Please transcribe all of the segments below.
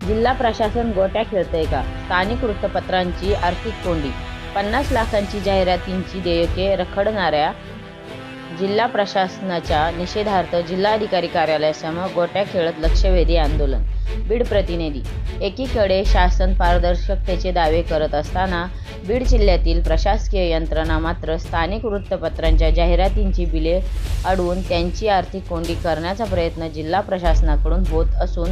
जिल्हा प्रशासन गोट्या खेळतंय का? स्थानिक वृत्तपत्रांची आर्थिक कोंडी, 50 लाखांची जाहिरातींची देयके रखडणाऱ्या जिल्हा प्रशासनाच्या निषेधार्थ जिल्हाधिकारी कार्यालयासमोर गोट्या खेळत लक्षवेधी आंदोलन. बीड प्रतिनिधी. एकीकडे शासन पारदर्शकतेचे दावे करत असताना बीड जिल्ह्यातील प्रशासकीय यंत्रणा मात्र स्थानिक वृत्तपत्रांच्या जाहिरातींची बिले अडवून त्यांची आर्थिक कोंडी करण्याचा प्रयत्न जिल्हा प्रशासनाकडून होत असून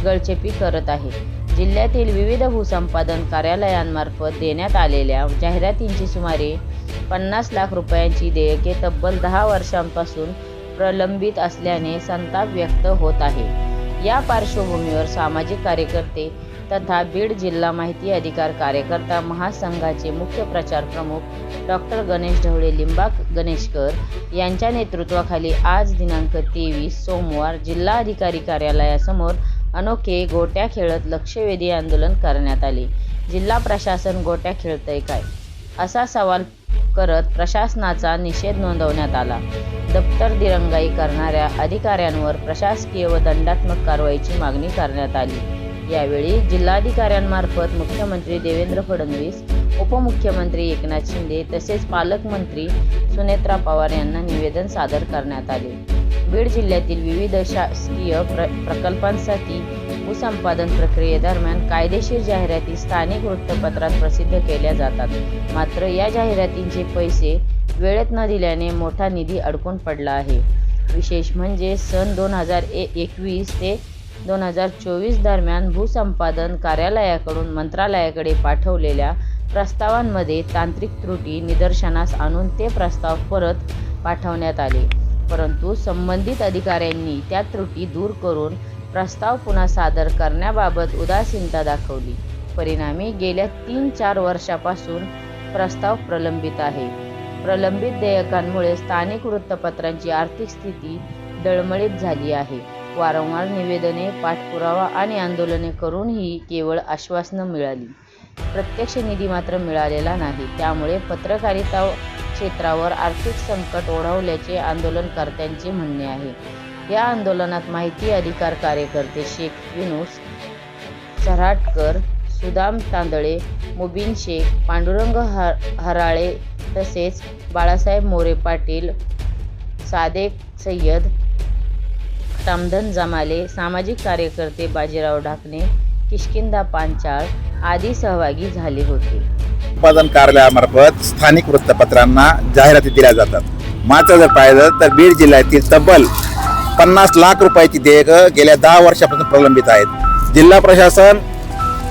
गळचेपी करत आहे. जिल्ह्यातील विविध भूसंपादन कार्यालयांमार्फत देण्यात आलेल्या जाहिरातींची सुमारे 50 लाख रुपयांची देयके तब्बल 10 वर्षांपासून प्रलंबित असल्याने संताप व्यक्त होत आहे. या पार्श्वभूमीवर सामाजिक कार्यकर्ते तथा बीड जिल्हा माहिती अधिकार कार्यकर्ता महासंघाचे मुख्य प्रचार प्रमुख डॉक्टर गणेश ढवळे लिंबाक गणेशकर यांच्या नेतृत्वाखाली आज दिनांक 23 सोमवार जिल्हाधिकारी कार्यालयासमोर अनोखे गोट्या खेळत लक्षवेधी आंदोलन करण्यात आले. जिल्हा प्रशासन गोट्या खेळतंय काय? असा सवाल करत प्रशासनाचा निषेध नोंदवण्यात आला. दप्तर दिरंगाई करणाऱ्या अधिकाऱ्यांवर प्रशासकीय व दंडात्मक कारवाईची मागणी करण्यात आली. यावेळी जिल्हाधिकाऱ्यांमार्फत मुख्यमंत्री देवेंद्र फडणवीस, उपमुख्यमंत्री एकनाथ शिंदे तसेच पालकमंत्री सुनेत्रा पवार यांना निवेदन सादर करण्यात आले. बीड जिल्ह्यातील विविध शासकीय प्रकल्पांसाठी भूसंपादन प्रक्रियेदरम्यान कायदेशीर जाहिराती स्थानिक वृत्तपत्रात प्रसिद्ध केल्या जातात. मात्र या जाहिरातींचे पैसे वेळेत न दिल्याने मोठा निधी अडकून पडला आहे. विशेष म्हणजे सन 2021 ते 2024 दरम्यान भूसंपादन कार्यालयाकडून मंत्रालयाकडे पाठवलेल्या प्रस्तावांमध्ये तांत्रिक त्रुटी निदर्शनास आणून ते प्रस्ताव परत पाठवण्यात आले. परंतु संबंधित अधिकाऱ्यांनी त्या त्रुटी दूर करून प्रस्ताव पुन्हा सादर करण्याबाबत उदासीनता दाखवली. परिणामी गेल्या 3-4 वर्षापासून प्रस्ताव प्रलंबित आहे. प्रलंबित देयकांमुळे स्थानिक वृत्तपत्रांची आर्थिक स्थिती डळमळीत झाली आहे. वारंवार निवेदने, पाठपुरावा आणि आंदोलने करूनही केवळ आश्वासनं मिळाली. प्रत्यक्ष निधी मात्र मिळालेला नाही. त्यामुळे पत्रकारिता क्षेत्रावर आर्थिक संकट ओढवल्याचे आंदोलनकर्त्यांचे म्हणणे आहे. या आंदोलनात माहिती अधिकार कार्यकर्ते शेख युनुस चऱ्हाटकर, सुदाम तांदळे, मुबीन शेख, पांडुरंग हराळे तसेच बाळासाहेब मोरे पाटील, सादेक सय्यद, रामधन जमाले, सामाजिक कार्यकर्ते बाजीराव ढाकणे, किष्किंधा पांचाळ आदी सहभागी झाले होते. उत्पादन कार्यालयामार्फत स्थानिक वृत्तपत्रांना जाहिराती दिल्या जातात. मात्र जर पाहिलं तर बीड जिल्ह्यातील तब्बल 50 लाख रुपयाची देयकं गेल्या 10 वर्षापासून प्रलंबित आहेत. जिल्हा प्रशासन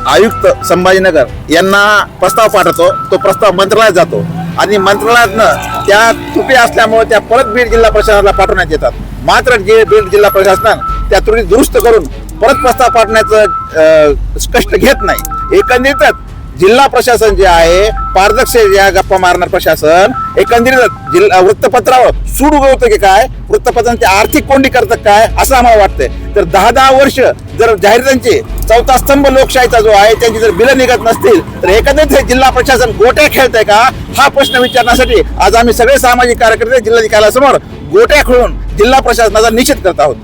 आयुक्त संभाजीनगर यांना प्रस्ताव पाठवतो. तो प्रस्ताव मंत्रालयात जातो आणि मंत्रालयातनं त्या त्रुटी असल्यामुळे त्या परत बीड जिल्हा प्रशासनाला पाठवण्यात येतात. मात्र बीड जिल्हा प्रशासन त्या त्रुटी दुरुस्त करून परत प्रस्ताव पाठवण्याचं कष्ट घेत नाही. एकंदरीतच जिल्हा प्रशासन जे आहे पारदर्शक या गप्पा मारणार प्रशासन एकंदरीत जिल्हा वृत्तपत्रावर सूड उगवतं की काय, वृत्तपत्रांची आर्थिक कोंडी करतं काय असं आम्हाला वाटतंय. तर 10 वर्ष जर जाहिरातींचे चौथा स्तंभ लोकशाहीचा जो आहे त्यांची जर बिलं निघत नसतील तर एकंदरीत जिल्हा प्रशासन गोट्या खेळतंय का हा प्रश्न विचारण्यासाठी आज आम्ही सगळे सामाजिक कार्यकर्ते जिल्हाधिकाऱ्यासमोर गोट्या खेळून जिल्हा प्रशासनाचा निषेध करत आहोत.